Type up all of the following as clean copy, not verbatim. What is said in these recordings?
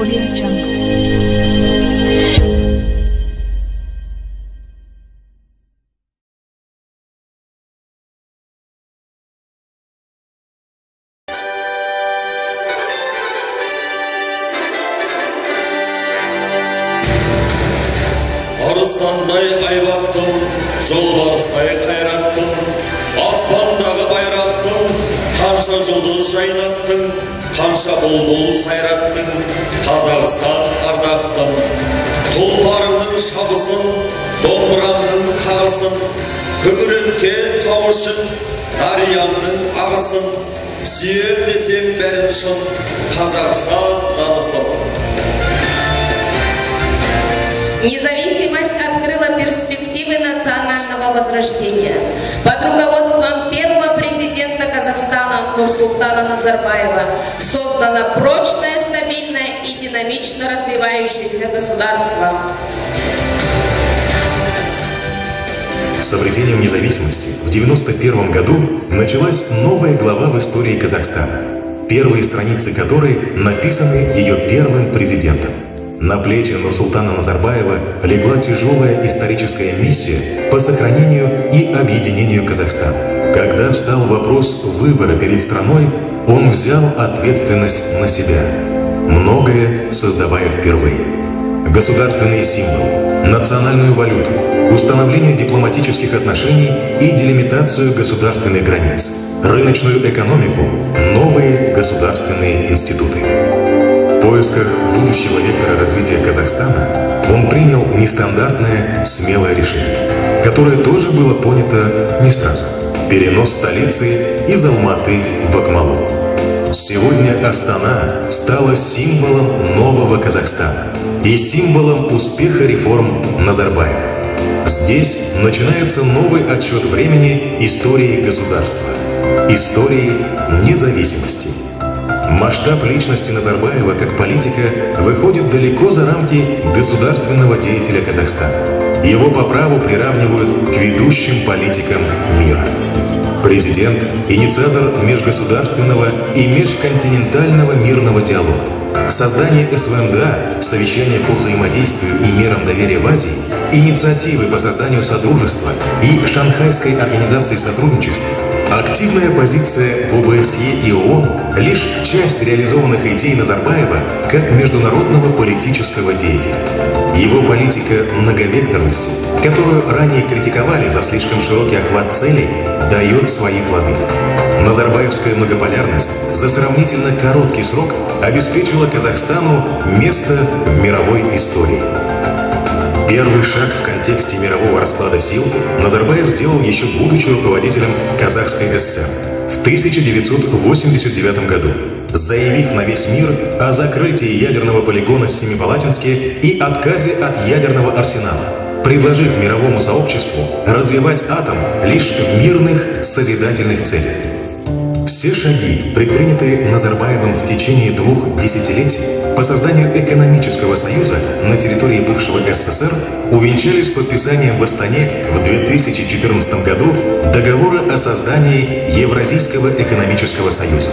Audio Jungle. Арыстандай айбаттың, жолбарыстай қайраттың, аспандағы байрақтың, қанша жұлдыз жайнаттың, қанша бұлбұл сайраттың, Қазақстан ардақтың. Тұлпарыңның шабысын, домбыраңның қағысын, күңірентке тауышын, дарияңның ағысын, сүйем десем бәрін шын, Қазақстан намысын. Независимость открыла перспективы национального возрождения. Под руководством первого президента Казахстана Нурсултана Назарбаева создано прочное, стабильное и динамично развивающееся государство. С обретением независимости в 1991 году началась новая глава в истории Казахстана, первые страницы которой написаны ее первым президентом. На плечи Нурсултана Назарбаева легла тяжелая историческая миссия по сохранению и объединению Казахстана. Когда встал вопрос выбора перед страной, он взял ответственность на себя, многое создавая впервые. Государственные символы, национальную валюту, установление дипломатических отношений и делимитацию государственных границ, рыночную экономику, новые государственные институты. В поисках будущего вектора развития Казахстана он принял нестандартное, смелое решение, которое тоже было понято не сразу. Перенос столицы из Алматы в Акмолу. Сегодня Астана стала символом нового Казахстана и символом успеха реформ Назарбаева. Здесь начинается новый отсчет времени истории государства, истории независимости. Масштаб личности Назарбаева как политика выходит далеко за рамки государственного деятеля Казахстана. Его по праву приравнивают к ведущим политикам мира. Президент – инициатор межгосударственного и межконтинентального мирного диалога. Создание СВНДА, совещания по взаимодействию и мерам доверия в Азии, инициативы по созданию Содружества и Шанхайской организации сотрудничества, активная позиция в ОБСЕ и ООН – лишь часть реализованных идей Назарбаева как международного политического деятеля. Его политика многовекторности, которую ранее критиковали за слишком широкий охват целей, дает свои плоды. Назарбаевская многополярность за сравнительно короткий срок обеспечила Казахстану место в мировой истории. Первый шаг в контексте мирового расклада сил Назарбаев сделал еще будучи руководителем Казахской ССР в 1989 году, заявив на весь мир о закрытии ядерного полигона в Семипалатинске и отказе от ядерного арсенала, предложив мировому сообществу развивать атом лишь в мирных созидательных целях. Все шаги, предпринятые Назарбаевым в течение 2 десятилетий по созданию экономического союза на территории бывшего СССР, увенчались подписанием в Астане в 2014 году договора о создании Евразийского экономического союза.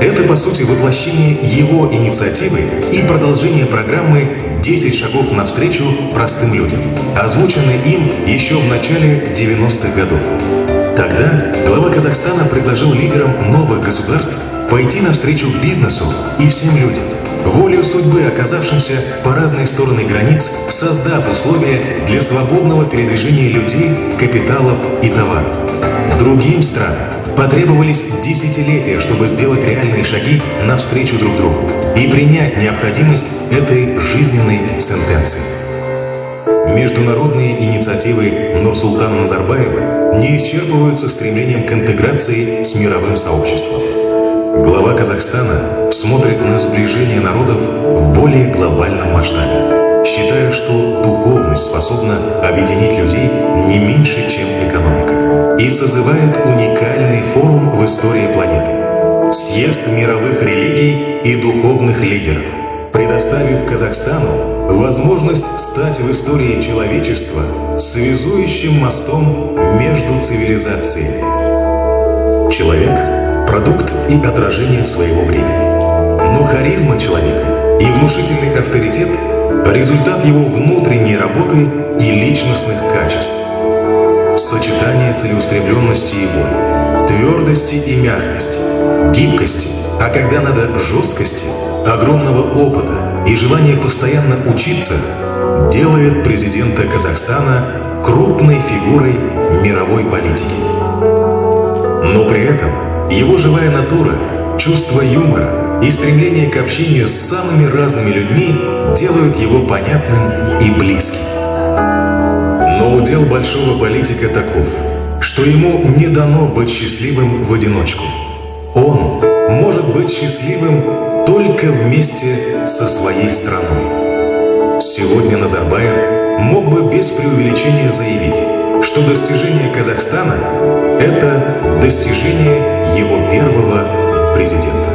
Это, по сути, воплощение его инициативы и продолжение программы «10 шагов навстречу простым людям», озвученной им еще в начале 90-х годов. Тогда глава Казахстана предложил лидерам новых государств пойти навстречу бизнесу и всем людям, волею судьбы оказавшимся по разные стороны границ, создав условия для свободного передвижения людей, капиталов и товаров. Другим странам потребовались десятилетия, чтобы сделать реальные шаги навстречу друг другу и принять необходимость этой жизненной сентенции. Международные инициативы Нурсултана Назарбаева не исчерпываются стремлением к интеграции с мировым сообществом. Глава Казахстана смотрит на сближение народов в более глобальном масштабе, считая, что духовность способна объединить людей не меньше, чем экономика, и созывает уникальный форум в истории планеты – съезд мировых религий и духовных лидеров, предоставив Казахстану возможность стать в истории человечества связующим мостом между цивилизациями. Человек – продукт и отражение своего времени. Но харизма человека и внушительный авторитет – результат его внутренней работы и личностных качеств. Сочетание целеустремленности и воли, твердости и мягкости, гибкости, а когда надо жесткости, огромного опыта и желания постоянно учиться делает президента Казахстана крупной фигурой мировой политики. Но при этом его живая натура, чувство юмора и стремление к общению с самыми разными людьми делают его понятным и близким. Но удел большого политика таков, что ему не дано быть счастливым в одиночку. Он может быть счастливым только вместе со своей страной. Сегодня Назарбаев мог бы без преувеличения заявить, что достижение Казахстана – это достижение его первого президента.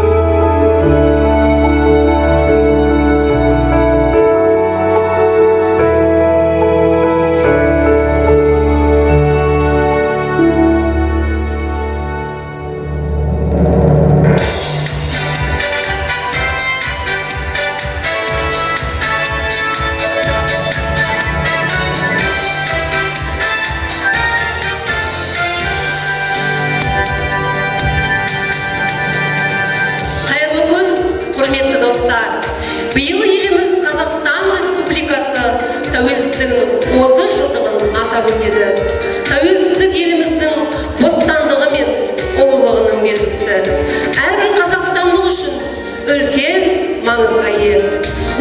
Құрметті достар, биыл еліміз Қазақстан Республикасы тәуелсіздігінің 30 жылдығын атап өтеді. Тәуелсіздік еліміздің бостандығы мен ұлылығының белгісі. Әрбір қазақстандық үшін үлкен маңызға ие.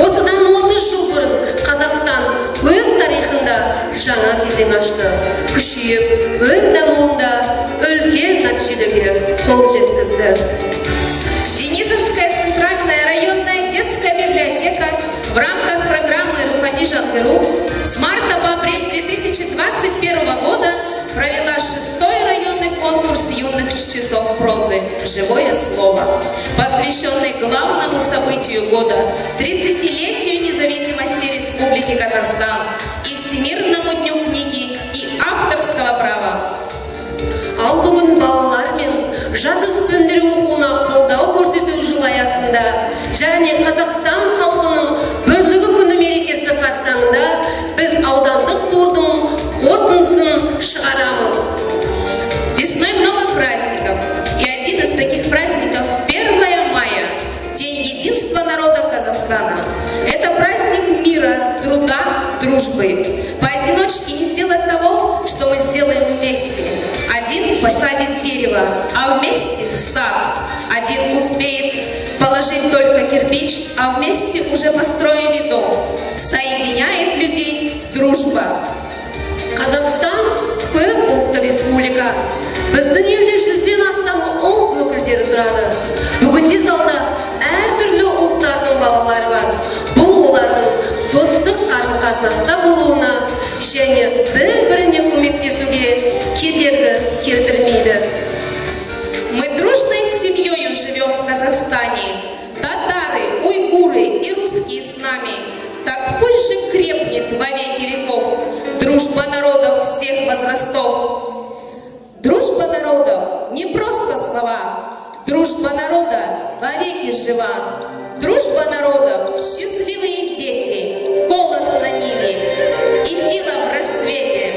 Осыдан 30 жыл бұрын Қазақстан өз тарихында жаңа кезең ашты. Күшейіп, өз дамуында үлкен нәтижелерге қол жеткізді. Денисовская центральная районная детская библиотека в рамках программы «Рухани Жангыру» с марта по апрель 2021 года провела 6-й районный конкурс юных чтецов прозы «Живое слово», посвященный главному событию года – 30-летию независимости Республики Казахстан и Всемирному дню книги и авторского права. Ал бүгін балалар мен жасөспірімдер оқуына қолдау көрсету жылы аясында және Қазақстан халқының бірлігі күні мерекесі қарсаңында біз аудандық турдың қорытындысын шығарамыз. Весной много праздников, и один из таких праздников 1 мая, День единства народа Казахстана. Это праздник мира, труда, дружбы. Поодиночке не сделать того, что мы сделаем вместе. Один посадит дерево, а вместе сад. Один успеет положить только кирпич, а вместе уже построили дом. Соединяет людей дружба. Қазақстан көп ұлтты республика. Біздің елде 100-ден астам ұлт өкілдері тұрады. Бүгінде залда әртүрлі ұлттардың балалары бар. Бұл олардың достық қарым-қатынаста болуына және бір-біріне көмектесуге кедергі келтірмейді. Мы дружной семьей живем в Казахстане. Татары, уйгуры и русские с нами. Так пусть же крепнет во веки веков дружба народов всех возрастов. Дружба народов не просто слова. Дружба народа вовеки жива. Дружба народов, счастливые дети, голос на ниве и сила в рассвете.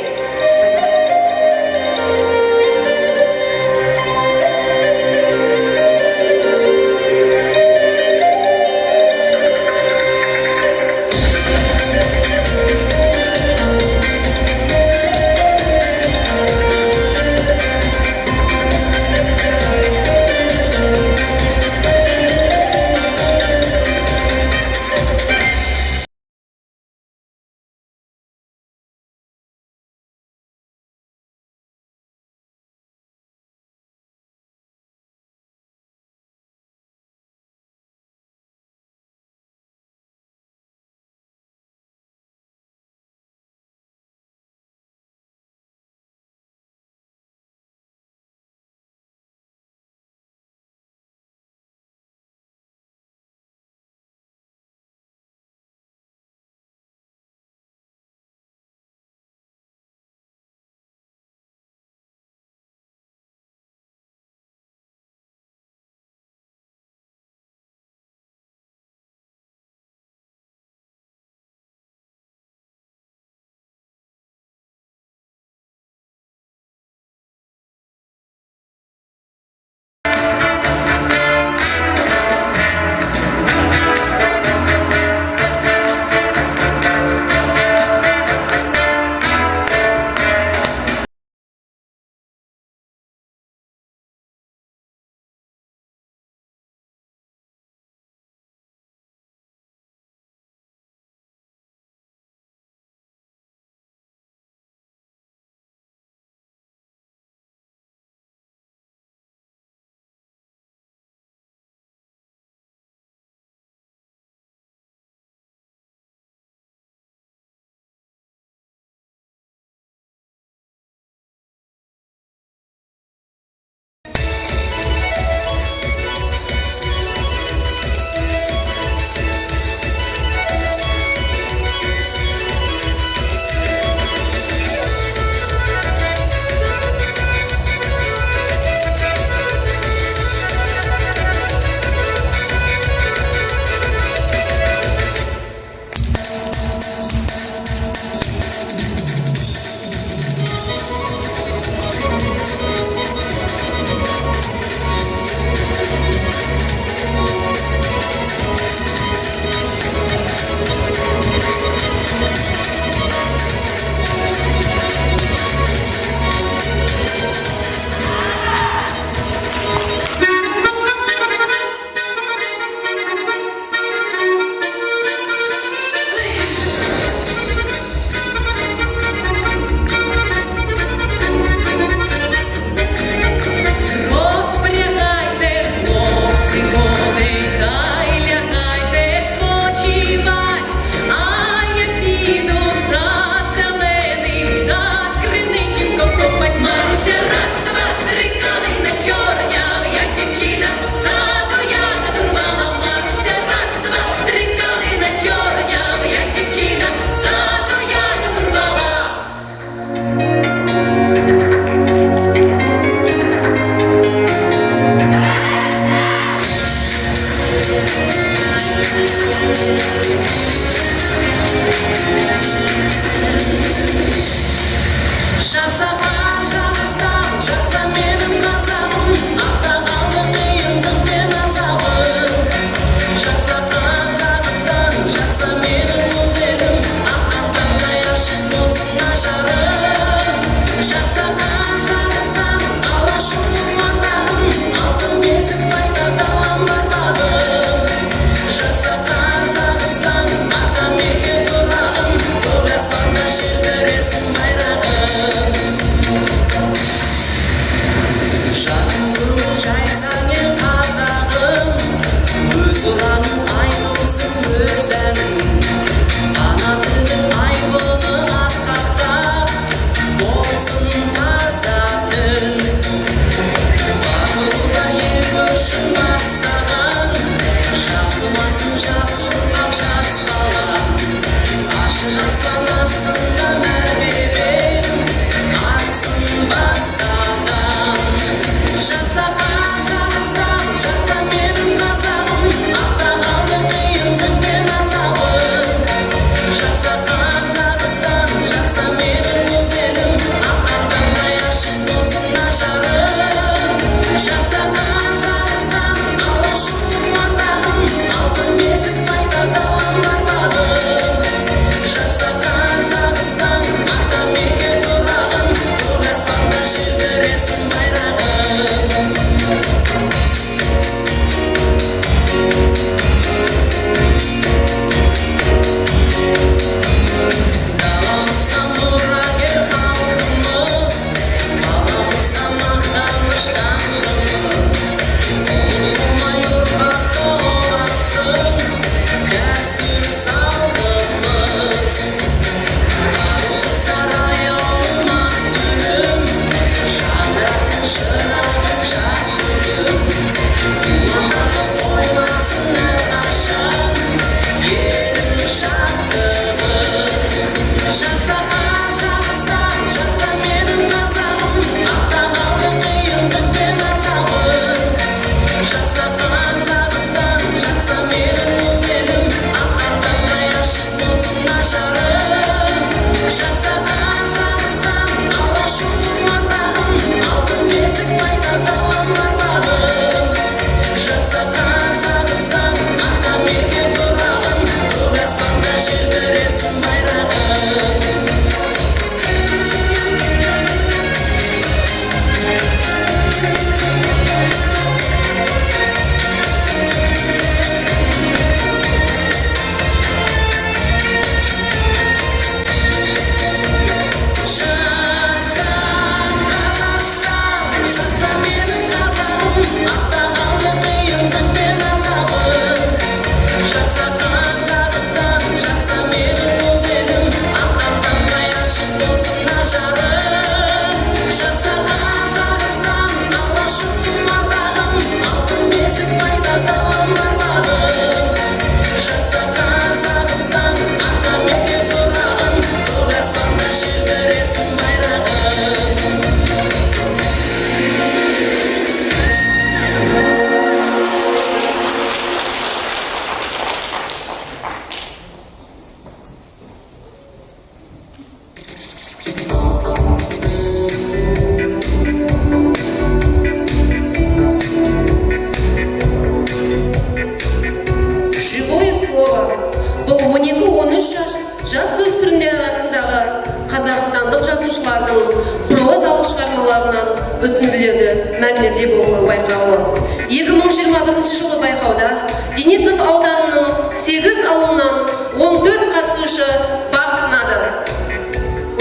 Денисов ауданының 8 ауылынан 14 қатысушы бақ сынады.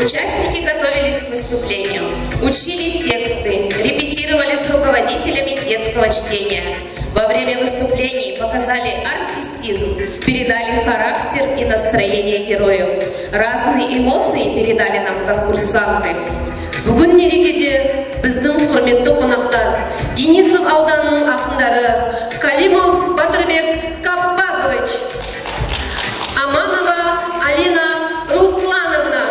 Участники готовились к выступлению, учили тексты, репетировали с руководителями детского чтения. Во время выступлений показали артистизм, передали характер и настроение героев. Разные эмоции передали нам конкурсанты. Бүгін мерекеде біздің құрметті қонақтар Денисов ауданының ақындары Калимов Батырбек Каппазович, Аманова Алина Руслановна,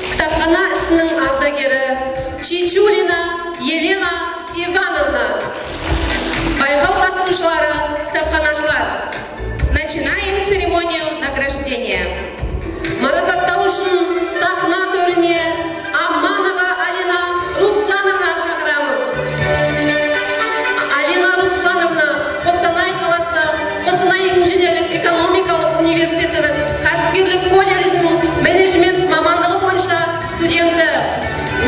кітапхана ісінің ардагері Чичулина Елена Ивановна, байқау қатысушылары кітапханашылар. Начинаем церемонию награждения. Марапаттау үшін сахна төріне Аманова Алина Руслановна шақырамыз. Алина Руслановна Қостанай қаласы Қостанай инженерлік экономикалық университеті кәсіпкерлік колледжінің менеджмент мамандығы бойынша студенті.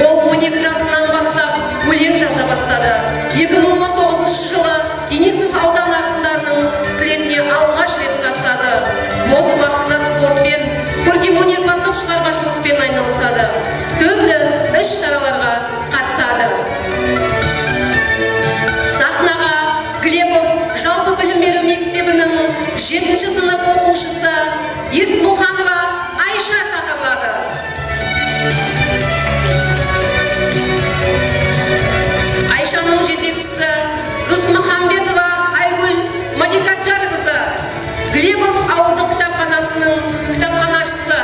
Ол 12 жасынан бастап өлең жаза бастады. 2019 жылы Денисов ауданы ақындарының слетіне алғаш рет қатысады. Бос уақытында спортпен, көркемөнерпаздық шығармашылықпен айналысады. Түрлі іс-шараларға қатысады. Сахнаға Глебов жалпы білім беру мектебінің 7-ші сынып оқушысы Есмуханова Айша шақырылады. Айшаның жетекшісі Русмахамбетова Айгүл Маликаджарқызы, Глебов ауылдық кітапханасының кітапханашысы.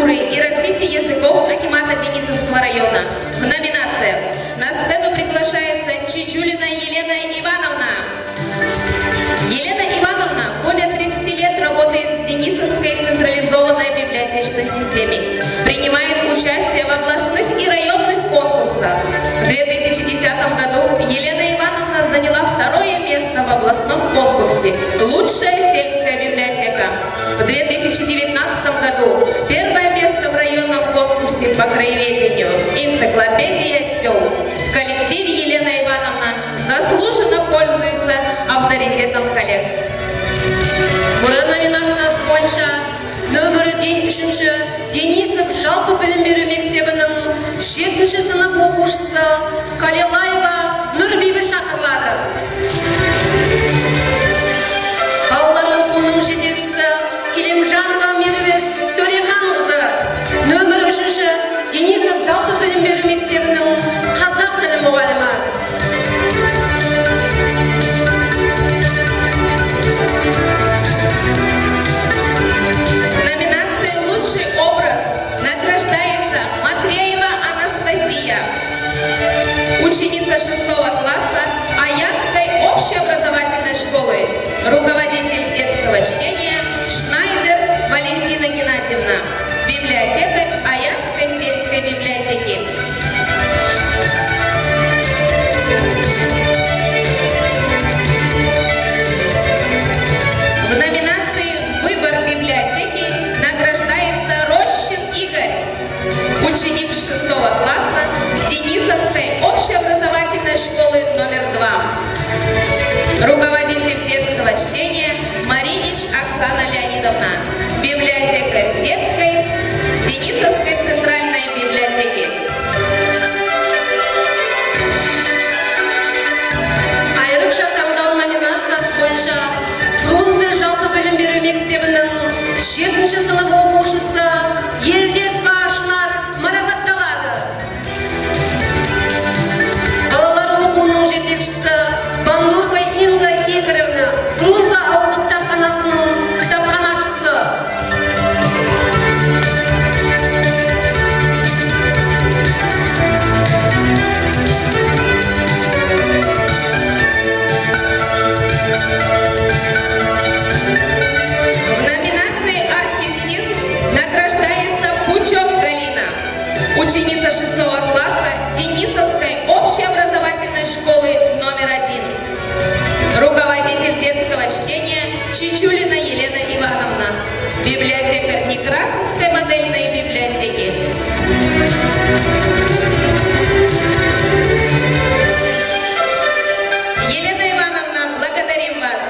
культуры и развития языков Акимата Денисовского района. В номинациях на сцену приглашается Чичулина Елена Ивановна. Елена Ивановна более 30 лет работает в Денисовской централизованной библиотечной системе. Принимает участие в областных и районных конкурсах. В 2010 году Елена Ивановна заняла второе место в областном конкурсе «Лучшая сельская библиотека». В 2019 году первое место в районном конкурсе по краеведению «Энциклопедия сел». В коллективе Елена Ивановна заслуженно пользуется авторитетом коллег. Бұрын номинациясы бойынша нөмірі 3-ші Денисов жалпы білім беру мектебінің 7-ші сынып оқушысы Калилаева Нұрбибі шақырылады. Балалар оқуының жетекшісі Келемжанова Меруерт Төреханқызы нөмірі 3-ші Денисов жалпы білім беру мектебінің қазақ тілі мұғалімі. Ученица 6 класса Аякской общеобразовательной школы, руководитель детского чтения Шнайдер Валентина Геннадьевна, библиотекарь Аякской сельской библиотеки. В номинации «Выбор библиотеки» награждается Рощин Игорь, ученик 6 класса Денисовской общеобразовательной школы номер 2. Руководитель детского чтения Маринич Оксана Леонидовна, библиотекарь детской Денисовской центральной библиотеки. Айрықша таңдау номинациясы бойынша Фрунзе жалпы білім беру мектебінің 7-ші сынып оқушысы Елдесова Ашнар марапатталады. Балалар оқуының жетекшісі Бандурка Инга Игоревна, Фрунзе ауылдық кітапханасының кітапханашысы. В номинации «Артистизм» награждается Пучок Галина, ученица 6 класса Денисовской общеобразовательной школы номер 1. Руководитель детского чтения Чичулина Елена Ивановна, библиотекарь Некрасовской модельной библиотеки. Елена Ивановна, благодарим вас.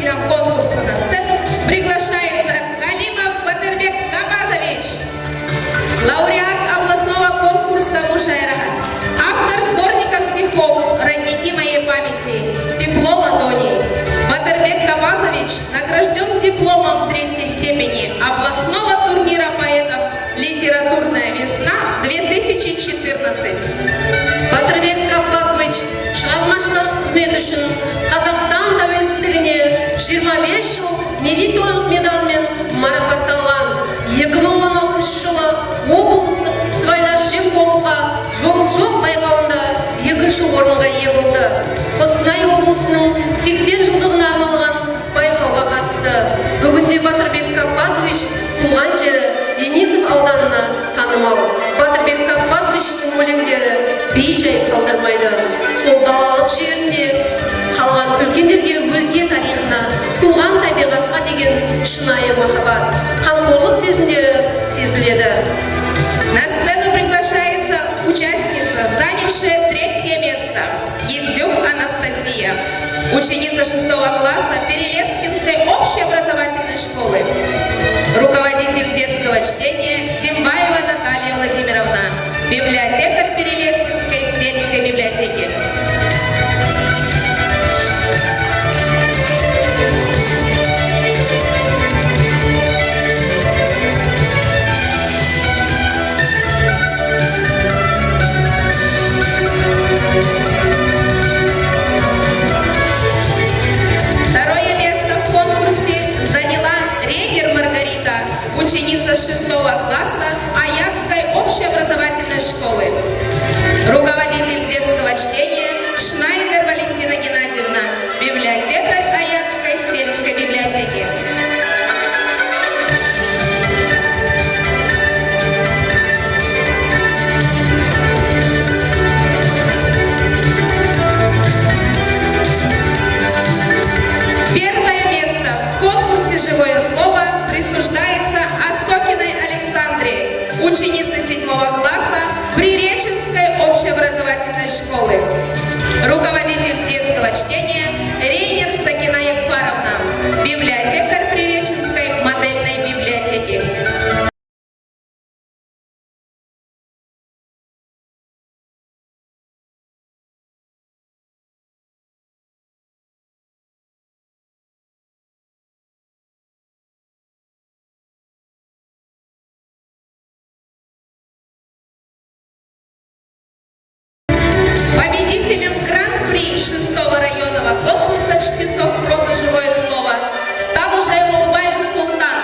победителем конкурса на сцену приглашается Галимов Батырбек Камазович, лауреат областного конкурса «Мушайра», автор сборников стихов «Родники моей памяти», «Тепло ладоней». Батырбек Камазович награжден дипломом 3-й степени областного турнира поэтов «Литературная весна-2014». Батырбек Камазович шығармашылық қызмет үшін Қазақстан тәуелсіздігіне 25 жыл мерейтойлық медалмен марапатталған. 2016 жылы облыстық сыбайлас жемқорлыққа жол жоқ байқауында 2-ші орынға ие болды. Қостанай облысының 80 жылдығына арналған байқауға қатысты. Бүгінде Батырбек Камазович туған жері Денисов ауданына танымал. Батырбек Камазовичтің өлеңдері бей-жай қалдырмайды. Сол далалық жерінде қалған үлкендерге өлке тарихына, туған табиғатқа деген шынайы махаббат, қамқорлық сезімдері сезіледі. На сцену приглашается участница, занявшая 3-е место, Евзюк Анастасия, ученица 6 класса Перелескинской общеобразовательной школы, руководитель детского чтения Тимбаева Наталья Владимировна, библиотекарь Перелескинской сельской библиотеки. Ученица 6 класса Аятской общеобразовательной школы. Руководитель детского чтения Шнайдер Валентина Геннадьевна, библиотекарь Аятской сельской библиотеки. Первое место в конкурсе «Живое слово» присуждается Осокиной Александре, ученице 7 класса Приреченской общеобразовательной школы. Руководитель детского чтения Рейнер Сакина Ягфаровна, библиотекарь Приреченской модельной библиотеки. Победителем гран-при 6-го районного конкурса чтецов прозы «Живое слово» стал Жайлоубаев Султан,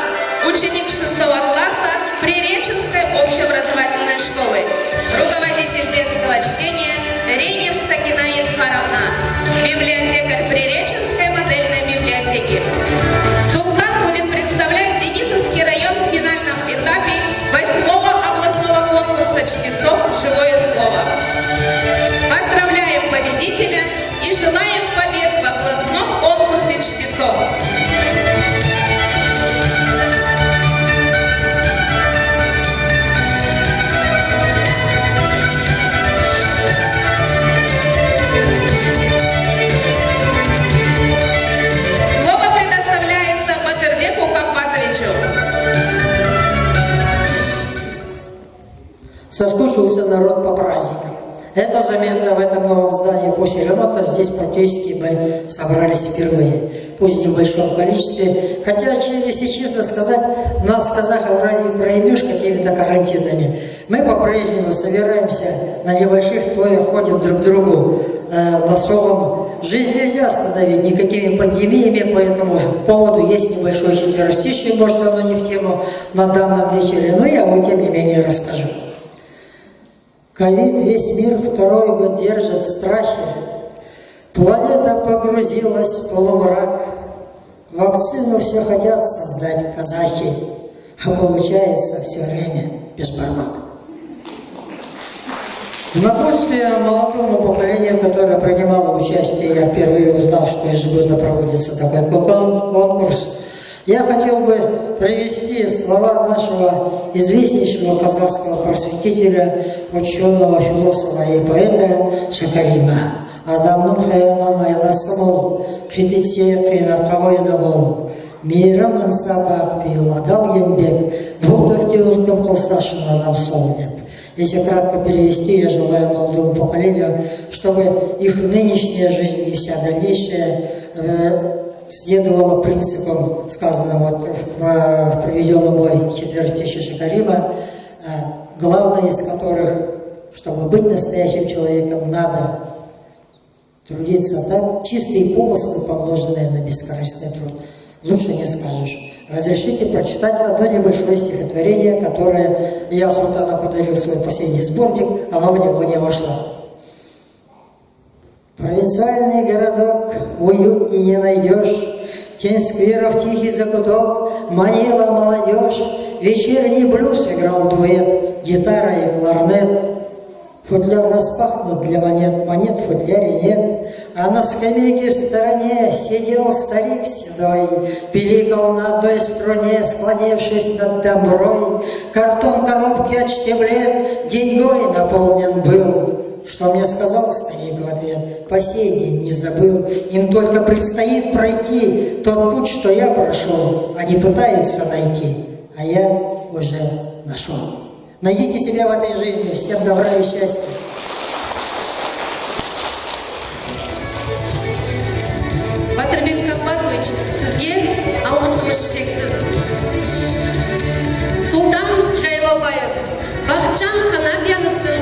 ученик 6 класса Приреченской общеобразовательной школы, руководитель детского чтения Рейнер Сакина Ягфаровна, библиотекарь Приреченской модельной библиотеки. Султан будет представлять Денисовский район в финальном этапе 8-го областного конкурса чтецов «Живое слово». Поздравляем победителя и желаем побед в областном конкурсе чтецов. Слово предоставляется Батырбеку Камазовичу. Соскучился народ по праздникам. Это заметно в этом новом здании. После ремонта здесь практически мы собрались впервые. Пусть не в большом количестве. Хотя, если честно сказать, нас, казахов, разве проймешь какими-то карантинами? Мы по-прежнему собираемся на небольших тоях, ходим друг к другу носовым. Жизнь нельзя остановить никакими пандемиями, поэтому по поводу есть небольшое четверостишье, может, оно не в тему на данном вечере, но я вам, тем не менее, расскажу. Ковид весь мир второй год держит в страхе. Планета погрузилась в полумрак. Вакцину все хотят создать казахи, а получается все время бесбармак. В напутствие молодому поколению, которое принимало участие, я впервые узнал, что ежегодно проводится такой конкурс. Я хотел бы привести слова нашего известнейшего казахского просветителя, ученого, философа и поэта Шакарима. Адамның қаянан айласы мол, жететсе қиынатқа бойда бол. Мейрам ынсабақ бейіл, адал еңбек, бұл төртеуін кім қылса шын адам сол деп. Если кратко перевести, я желаю молодому поколению, чтобы их нынешняя жизнь и вся дальнейшая следовала принципам, сказанным вот в приведенном мной четвертище Шакарима, главное из которых, чтобы быть настоящим человеком, надо трудиться так, чистые помыслы, помноженные на бескорыстный труд. Лучше не скажешь. Разрешите прочитать одно небольшое стихотворение, которое я султану подарил свой последний сборник, оно в него не вошло. Провинциальный городок уютнее не найдешь, тень скверов тихий закуток, манила молодежь, вечерний блюз играл дуэт, гитара и кларнет. Футляр распахнут для монет, монет в футляре нет, а на скамейке в стороне сидел старик седой, пиликал на одной струне, склонившись над домброй. Картон коробки от штиблет деньгой наполнен был. Что мне сказал старик в ответ, по сей день не забыл. Им только предстоит пройти тот путь, что я прошел. Они пытаются найти, а я уже нашел. Найдите себя в этой жизни. Всем добра и счастья. Батырбек Каппазович, сізге алғысымыз шексіз. Султан Жайлаубаев, Бақытжан Қанапияновтың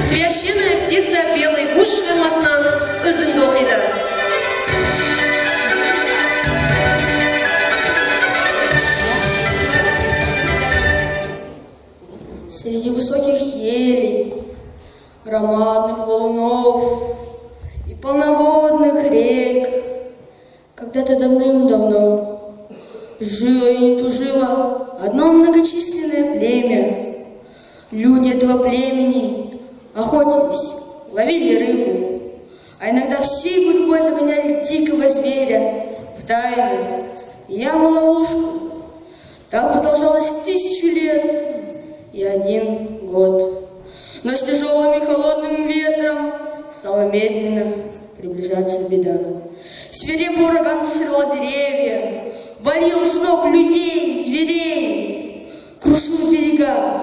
«Священная птица белой гуш» поэмасынан үзінді оқиды. Среди высоких елей, громадных валунов и полноводных рек когда-то давным-давно жило и не тужило одно многочисленное племя. Люди этого племени охотились, ловили рыбу, а иногда всей гурьбой загоняли дикого зверя в тайную яму-ловушку. Так продолжалось 1000 лет и 1 год. Но с тяжелым и холодным ветром стала медленно приближаться беда. Свирепый ураган срывал деревья, валил с ног людей, зверей, крушил берега,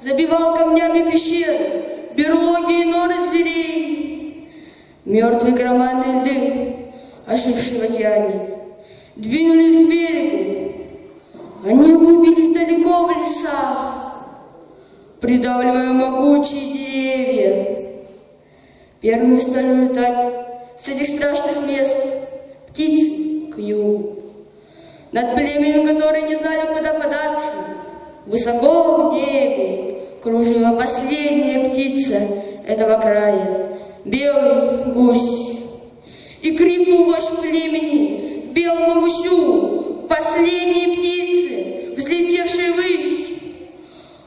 забивал камнями пещеры, берлоги и норы зверей. Мертвые громадные льды, ожившие в океане, двинулись к берегу. Они углубились далеко в лесах, придавливая могучие деревья. Первыми стали улетать с этих страшных мест птицы к югу. Над племенем, которые не знали, куда податься, высоко в небе кружила последняя птица этого края — белый гусь. И крикнул вождь племени белому гусю, последней птице, взлетевшей ввысь: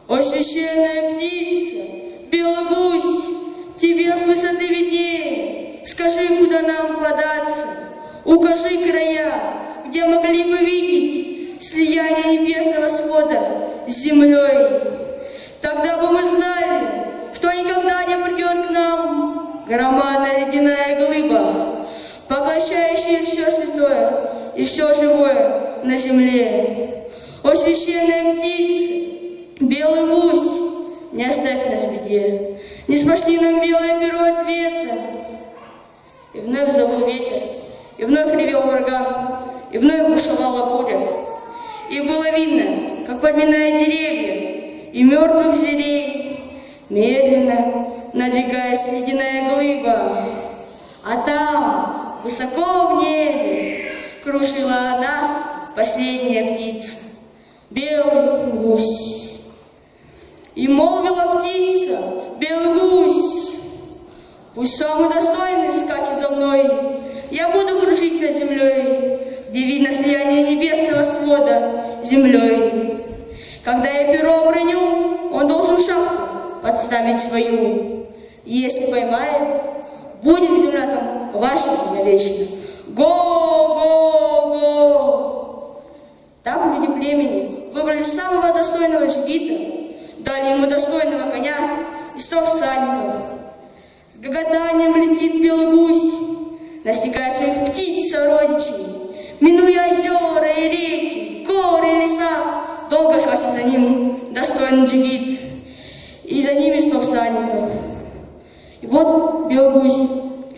«О, священная птица, белый гусь, тебе с высоты виднее, скажи, куда нам податься, укажи края, где могли бы видеть слияние небесного свода с землей. Тогда бы мы знали, что никогда не придет к нам громадная ледяная глыба, поглощающая все святое и все живое на земле. О, священная птица, белый гусь, не оставь нас в беде, не спошли нам белое перо ответа». И вновь завыл ветер, и вновь ревел ураган, и вновь бушевала буря. И было видно, как, подминая деревья и мертвых зверей, медленно надвигаясь ледяная глыба. А там, высоко в небе, кружила одна последняя птица — белый гусь. И молвила птица, белый гусь: «Пусть самый достойный скачет за мной, я буду кружить над землей, где видно слияние небесного свода с землей. Когда я перо броню, он должен шапку подставить свою. Если поймает, будет земля там ваша навечно. Го-го-го!» Так Так люди племени выбрали самого достойного джигита, дали ему достойного коня и 100 всадников. С гоготанием летит белый гусь, настигая своих птиц сородичей, минуя озера и реки, горы и леса, долго шла за ним достойный джигит, и за ними 100 всадников. И вот белый гусь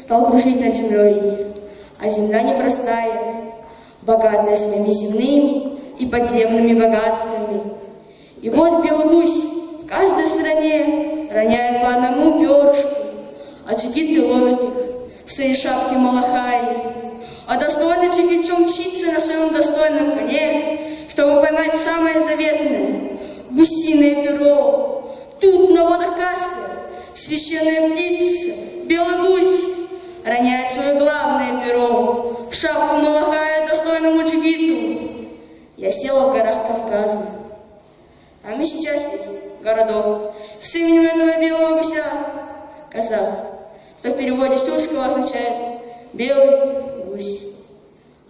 стал кружить над землей, а земля непростая, богатая своими земными и подземными богатствами. И вот белый гусь в каждой стране роняет по одному перышку, а джигиты ловят их в своей шапке малахаи. А достойный джигитцо мчится на своем достойном коне, чтобы поймать самое заветное — гусиное перо. Тут, на водах Каспия, священная птица, белый гусь, роняет свое главное перо в шапку малахая достойному джигиту. Я села в горах Кавказа. Там и сейчас есть городок с именем этого белого гуся — Казах, что в переводе с тюркского означает «белый гусь».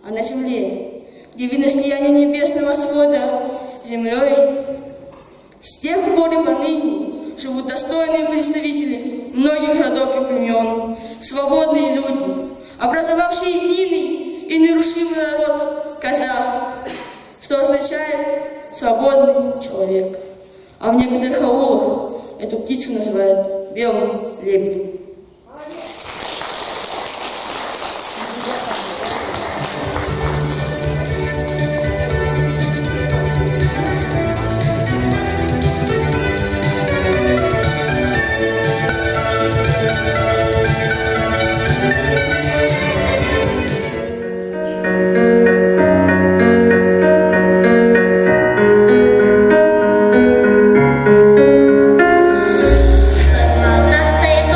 А на земле, где видно слияние небесного свода с землей, с тех пор и поныне живут достойные представители многих родов и племен, свободные люди, образовавшие единый и нерушимый народ казах, что означает «свободный человек». А в некоторых аулах эту птицу называют белым лебедем. Космонавты и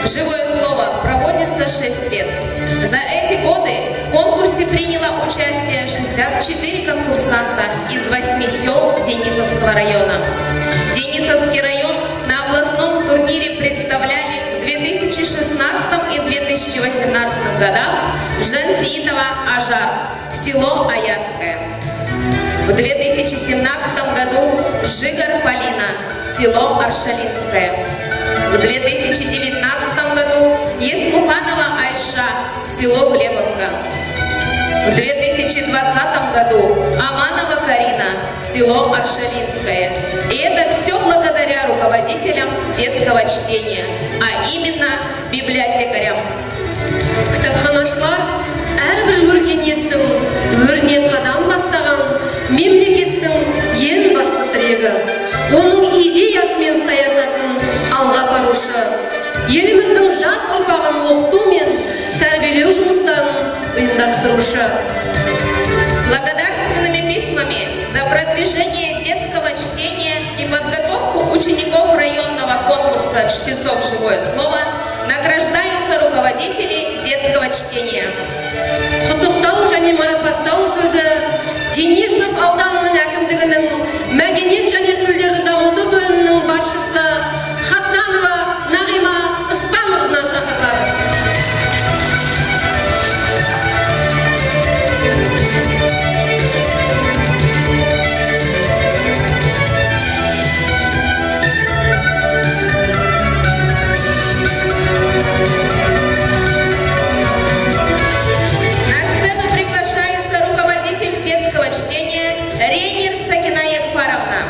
Живое слово проводится 6 лет. За эти годы в конкурсе приняло участие 64 конкурсанта из 8 сел Денисовского района. Денисовский район на областном турнире представляли в 2016 и 2018 годах Жансиитова Ажар, село Аяцкое. В 2017 году Жигар Полина, село Аршалинское. В 2019 году Есмуханова Айша, село Глебовка. В 2020 году Аманова Карина, село Аршалинское. И это все благодаря руководителям детского чтения, а именно библиотекарям. Кітапханашылар әрбір өркениеттің өрінен қадам бастаған мемлекеттің ең басты тірегі. Оның идеясы мен саясатын алға апарушы. Еліміздің жас ұрпағын оқыту мен тәрбиелеу жұмыстарын ұйымдастырушы. Благодарственными письмами за продвижение детского чтения и подготовку учеников районного конкурса «Чтецов. Живое слово» награждаются руководители детского чтения. Құттықтау және марапаттау сөзі Денисов ауданының әкімдігінің мәдениет және тілдерді дамыту бөлімінің басшысы Хасанова Нағима Испанқызына шақырылады. Рейнер Сакина Ягфаровна,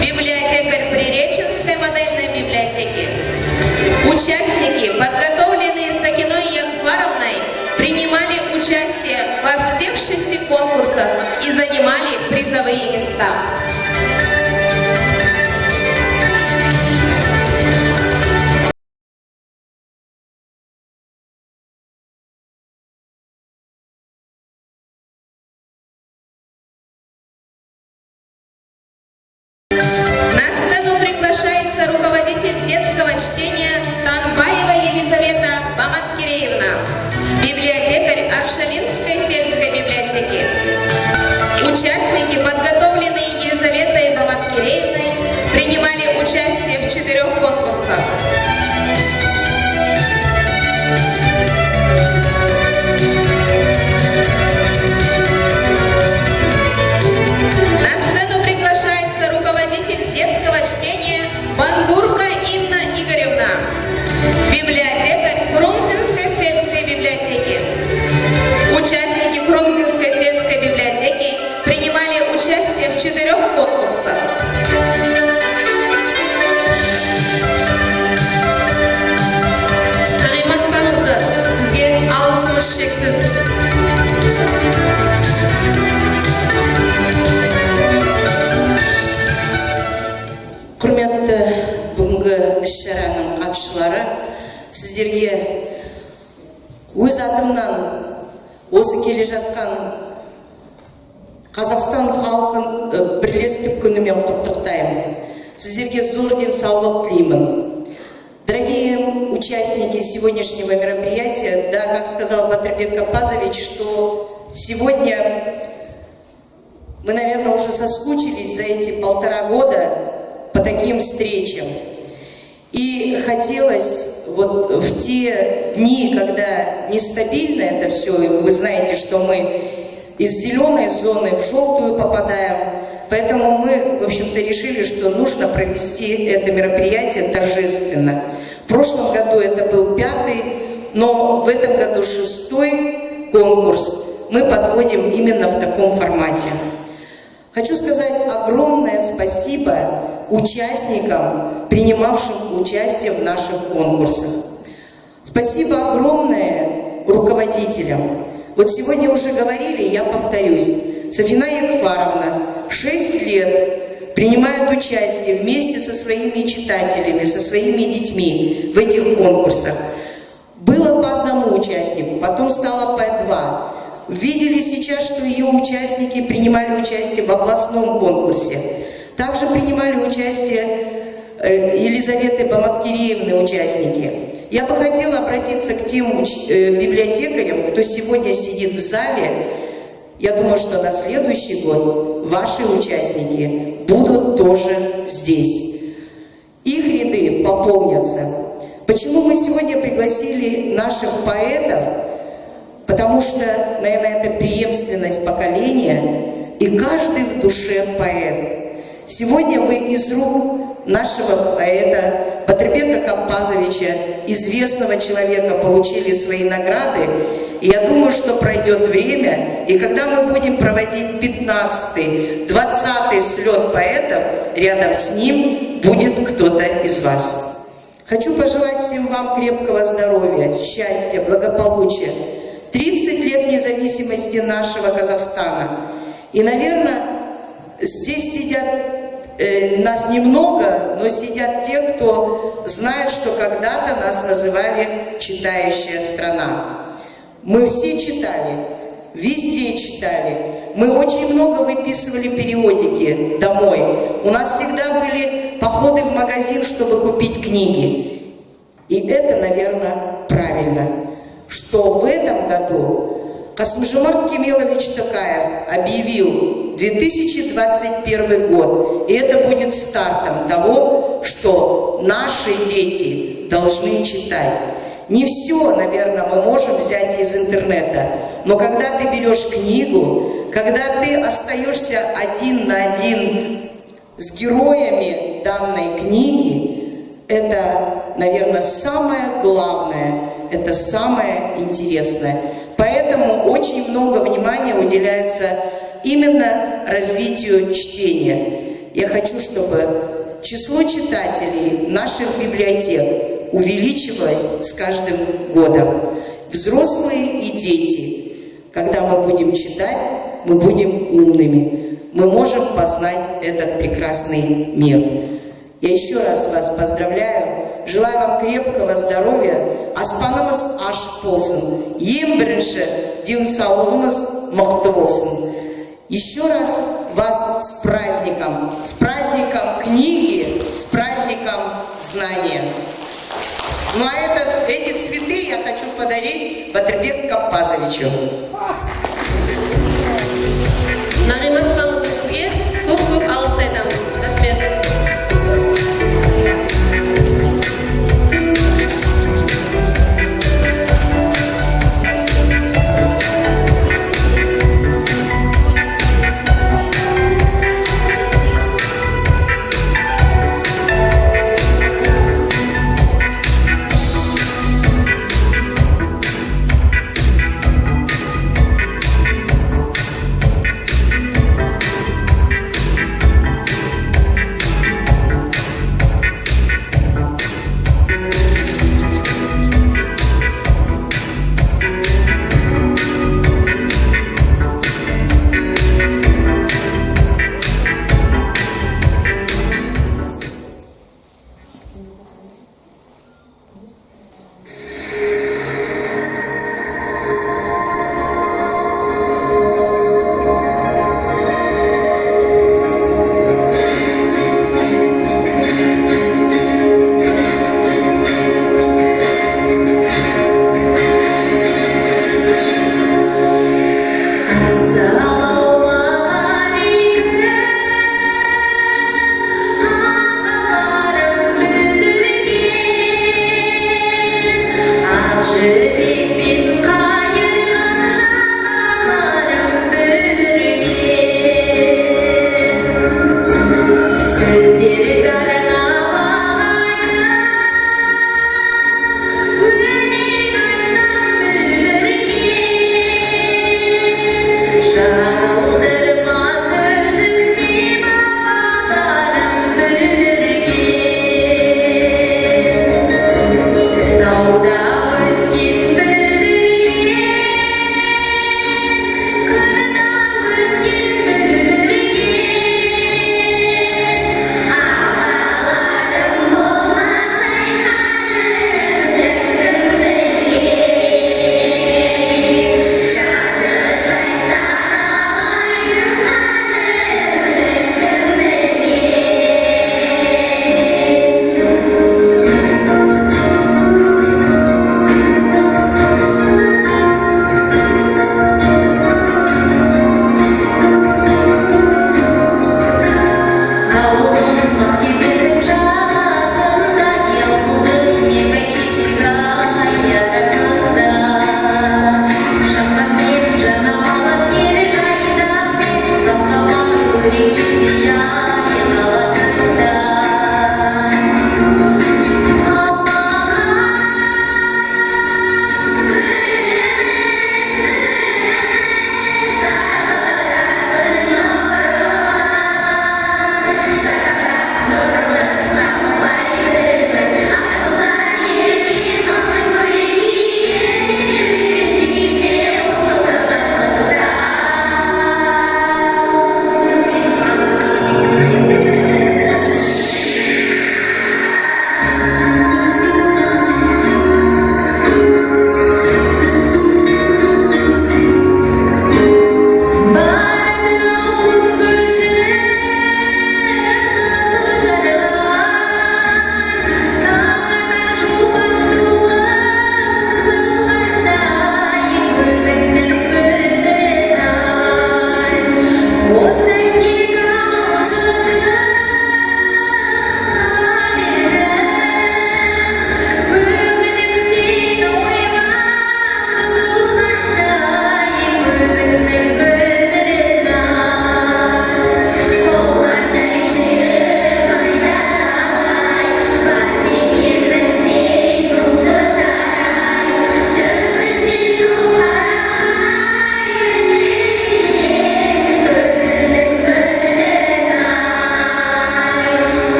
библиотекарь Приреченской модельной библиотеки. Участники, подготовленные Сакиной Ягфаровной, принимали участие во всех 6 конкурсах и занимали призовые места. Руководитель детского чтения Танбаева Елизавета Баматкиреевна, библиотекарь Аршалинской сельской библиотеки. Участники, подготовленные Елизаветой Баматкиреевной, принимали участие в 4 конкурсах. На сцену приглашается руководитель детского чтения Бандурка Инна Игоревна, библиотекарь Фрунзенской сельской библиотеки. Участники Фрунзенской сельской библиотеки принимали участие в 4 конкурсах. Нағима Испанқызы, сізге алғысымыз шексіз. Құрметті бүгінгі іс-шараның қатысушылары, сіздерге өз атымнан осы келе жатқан Қазақстан халқын бірлестік күнімен құттықтаймын. Сіздерге зор денсаулық тілеймін. Дорогие участники сегодняшнего мероприятия, да, как сказал Батырбек Капазович, что сегодня мы, наверное, уже соскучились за эти 1,5 года по таким встречам. И хотелось вот в те дни, когда нестабильно это все, вы знаете, что мы из зеленой зоны в желтую попадаем, поэтому мы, в общем-то, решили, что нужно провести это мероприятие торжественно. В прошлом году это был 5-й, но в этом году 6-й конкурс мы подводим именно в таком формате. Хочу сказать огромное спасибо участникам, принимавшим участие в наших конкурсах. Спасибо огромное руководителям. Вот сегодня уже говорили, я повторюсь, Сафина Ягфаровна 6 лет принимает участие вместе со своими читателями, со своими детьми в этих конкурсах. Было по 1 участнику, потом стало по 2. Видели сейчас, что ее участники принимали участие в областном конкурсе. Также принимали участие Елизаветы Баматкириевны участники. Я бы хотела обратиться к тем библиотекарям, кто сегодня сидит в зале. Я думаю, что на следующий год ваши участники будут тоже здесь. Их ряды пополнятся. Почему мы сегодня пригласили наших поэтов? Потому что, наверное, это преемственность поколения, и каждый в душе поэт. Сегодня вы из рук нашего поэта Батырбека Каппазовича, известного человека, получили свои награды. И я думаю, что пройдет время, и когда мы будем проводить 15-й, 20-й слет поэтов, рядом с ним будет кто-то из вас. Хочу пожелать всем вам крепкого здоровья, счастья, благополучия. 30 лет независимости нашего Казахстана. И, наверное, здесь сидят, нас немного, но сидят те, кто знает, что когда-то нас называли «читающая страна». Мы все читали, везде читали. Мы очень много выписывали периодики домой. У нас всегда были походы в магазин, чтобы купить книги. И это, наверное, правильно, что в этом году Касым-Жомарт Кемелович Токаев объявил 2021 год, и это будет стартом того, что наши дети должны читать. Не все, наверное, мы можем взять из интернета, но когда ты берешь книгу, когда ты остаешься один на один с героями данной книги, это, наверное, самое главное, это самое интересное. Поэтому очень много внимания уделяется именно развитию чтения. Я хочу, чтобы число читателей наших библиотек увеличивалось с каждым годом. Взрослые и дети, когда мы будем читать, мы будем умными. Мы можем познать этот прекрасный мир. Я еще раз вас поздравляю. Желаю вам крепкого здоровья. Аспанымыз ашық болсын. Ең бірінші денсаулығымыз мықты болсын. Еще раз вас с праздником книги, с праздником знания. Ну а эти цветы я хочу подарить Батырбеку Каппазовичу. Нағимас маңызды сізге көп алғыс айтамыз. Рахмет.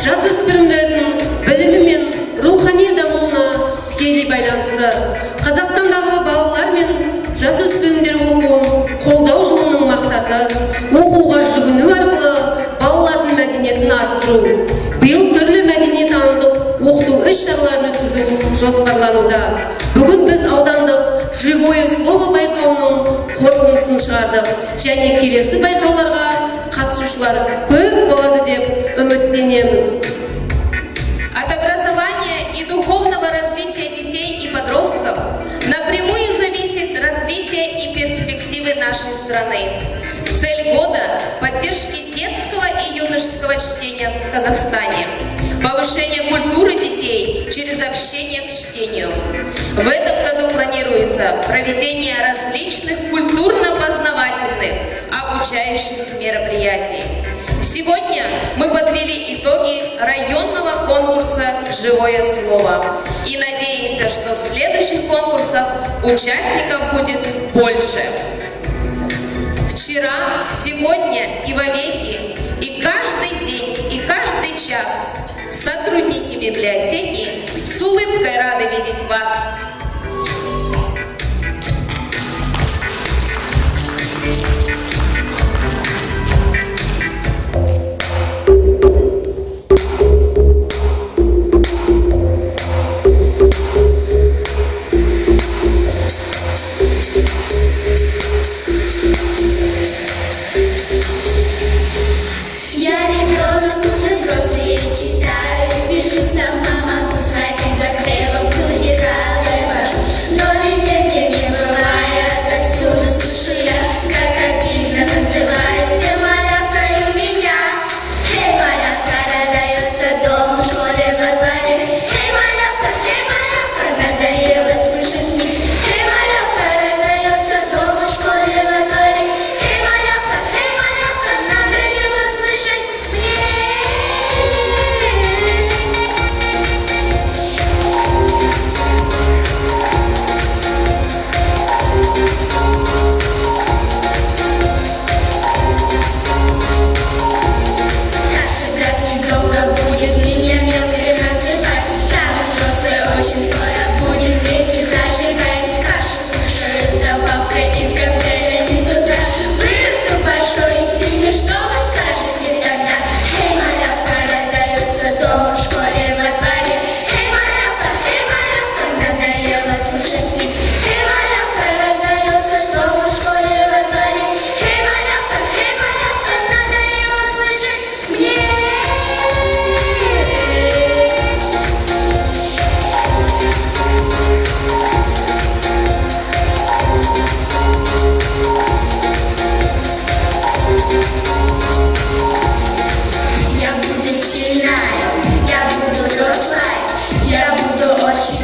жасөспірімдердің білімі мен рухани дамуына тікелей байланысты. Қазақстандағы балалар мен жасөспірімдер оқуын қолдау жылының мақсаты оқуға жүгіну арқылы балалардың мәдениетін арттыру. Биыл түрлі мәдениеттанымдық оқыту іс-шараларын өткізу жоспарлануда. Бүгін біз аудандық «Живое слово» байқауының қорытындысын шығардық, және келесі байқауларға қатысушылар көп болады деп үміттенеміз. От образования и духовного развития детей и подростков напрямую зависит развитие и перспективы нашей страны. Цель года – поддержки детского и юношеского чтения в Казахстане, повышение культуры детей через общение к чтению. В этом году планируется проведение различных культурно-познавательных, обучающих мероприятий. Сегодня мы подвели итоги районного конкурса «Живое слово» и надеемся, что в следующих конкурсах участников будет больше. Вчера, сегодня и вовеки, и каждый день, и каждый час сотрудники библиотеки с улыбкой рады видеть вас. Я ребенок, уже взрослый, я читаю, пишу сама, могу садить за хлебом, музыкальный ваш. Но везде, где не бываю, отовсюду слышу я, как обидно называется малявка у меня. Эй, малявка, раздается дом в школе во дворе. Эй, малявка, надоело слышать мне. Эй, малявка, раздается дом в школе во дворе. Эй, малявка, надоело слышать мне. Старший брат недолго будет меня мелкой называть. Стану взрослой очень скоро, будем вместе зажигать. Кашу кушаю с добавкой и с коктейлями с утра. Вырасту большой и сильный, что вы скажете тогда? Эй, малявка, раздается дом в школе во дворе. Эй, малявка, надоело слышать мне. Эй, малявка, раздается дом в школе во дворе. Эй, малявка, надоело слышать мне. Я буду сильная, я буду взрослая, я буду очень